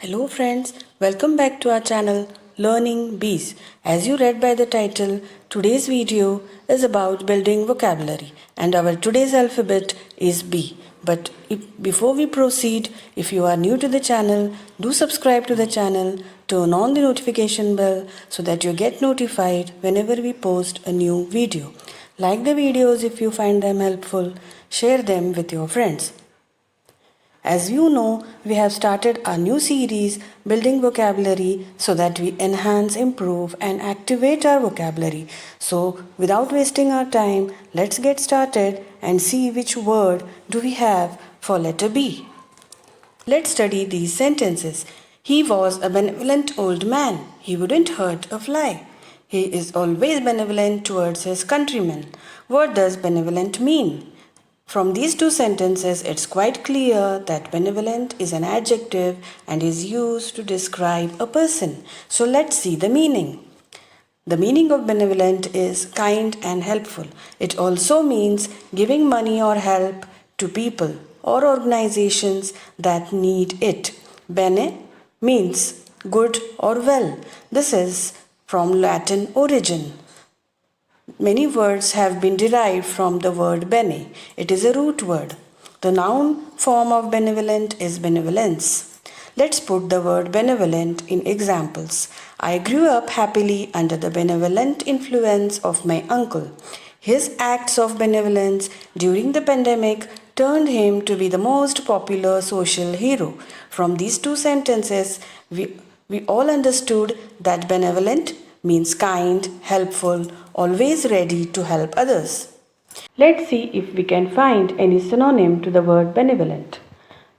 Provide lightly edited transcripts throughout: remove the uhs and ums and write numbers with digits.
Hello friends, welcome back to our channel Learning Bees. As you read by the title, today's video is about building vocabulary and our today's alphabet is B. But before we proceed, if you are new to the channel, do subscribe to the channel, turn on the notification bell so that you get notified whenever we post a new video. Like the videos if you find them helpful, share them with your friends. As you know, we have started a new series building vocabulary so that we enhance, improve and activate our vocabulary. So, without wasting our time, let's get started and see which word do we have for letter B. Let's study these sentences. He was a benevolent old man. He wouldn't hurt a fly. He is always benevolent towards his countrymen. What does benevolent mean? From these two sentences, it's quite clear that benevolent is an adjective and is used to describe a person. So let's see the meaning. The meaning of benevolent is kind and helpful. It also means giving money or help to people or organizations that need it. Bene means good or well. This is from Latin origin. Many words have been derived from the word bene. It is a root word. The noun form of benevolent is benevolence. Let's put the word benevolent in examples. I grew up happily under the benevolent influence of my uncle. His acts of benevolence during the pandemic turned him to be the most popular social hero. From these two sentences, we all understood that benevolent means kind, helpful, always ready to help others. Let's see if we can find any synonym to the word benevolent.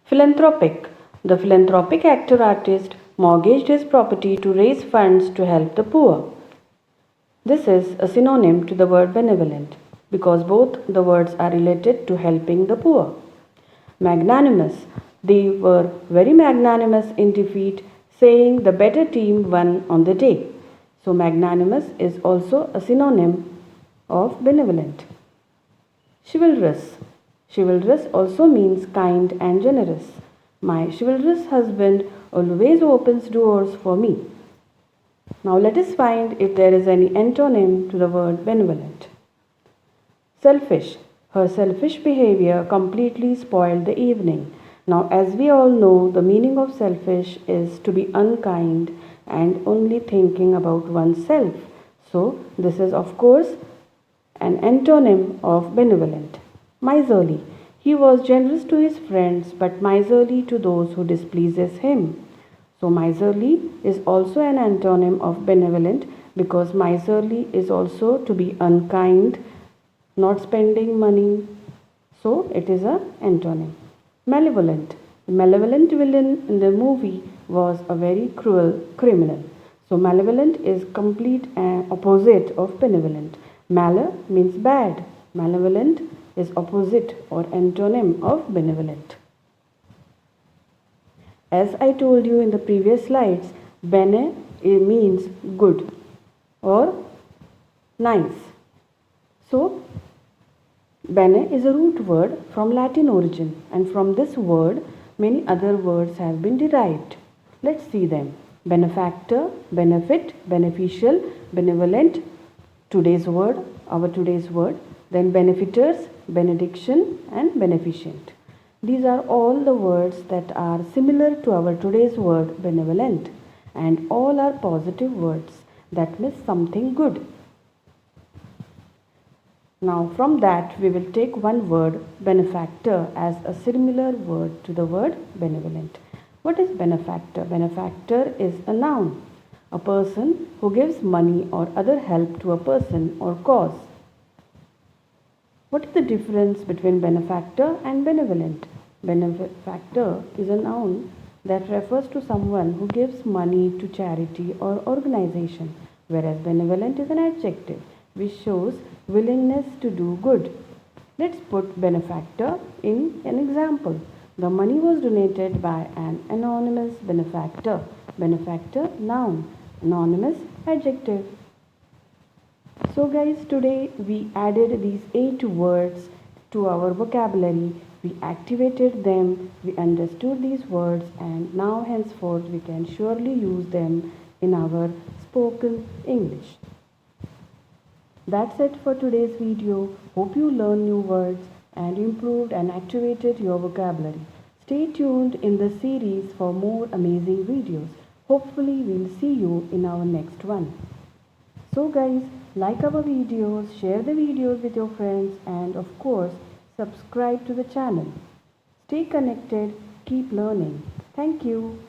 Philanthropic. The philanthropic actor artist mortgaged his property to raise funds to help the poor. This is a synonym to the word benevolent because both the words are related to helping the poor. Magnanimous. They were very magnanimous in defeat, saying the better team won on the day. So magnanimous is also a synonym of benevolent. Chivalrous. Chivalrous also means kind and generous. My chivalrous husband always opens doors for me. Now let us find if there is any antonym to the word benevolent. Selfish. Her selfish behavior completely spoiled the evening. Now as we all know, the meaning of selfish is to be unkind and only thinking about oneself. So this is of course an antonym of benevolent. Miserly. He was generous to his friends but miserly to those who displeases him. So miserly is also an antonym of benevolent because miserly is also to be unkind, not spending money. So it is an antonym. Malevolent. The malevolent villain in the movie was a very cruel criminal. So malevolent is complete opposite of benevolent. Male means bad. Malevolent is opposite or antonym of benevolent. As I told you in the previous slides, bene means good or nice. So bene is a root word from Latin origin and from this word many other words have been derived. Let's see them. Benefactor, benefit, beneficial, benevolent, our today's word, then benefiters, benediction and beneficent. These are all the words that are similar to our today's word benevolent and all are positive words that means something good. Now from that we will take one word benefactor as a similar word to the word benevolent. What is benefactor? Benefactor is a noun, a person who gives money or other help to a person or cause. What is the difference between benefactor and benevolent? Benefactor is a noun that refers to someone who gives money to charity or organization, whereas benevolent is an adjective which shows willingness to do good. Let's put benefactor in an example. The money was donated by an anonymous benefactor. Benefactor, noun. Anonymous, adjective. So guys, today we added these 8 words to our vocabulary We activated them, we understood these words, and now henceforth we can surely use them in our spoken English. That's it for today's video. Hope you learned new words and improved and activated your vocabulary. Stay tuned in the series for more amazing videos. Hopefully we'll see you in our next one. So guys, like our videos, share the videos with your friends, and of course subscribe to the channel. Stay connected, keep learning. Thank you.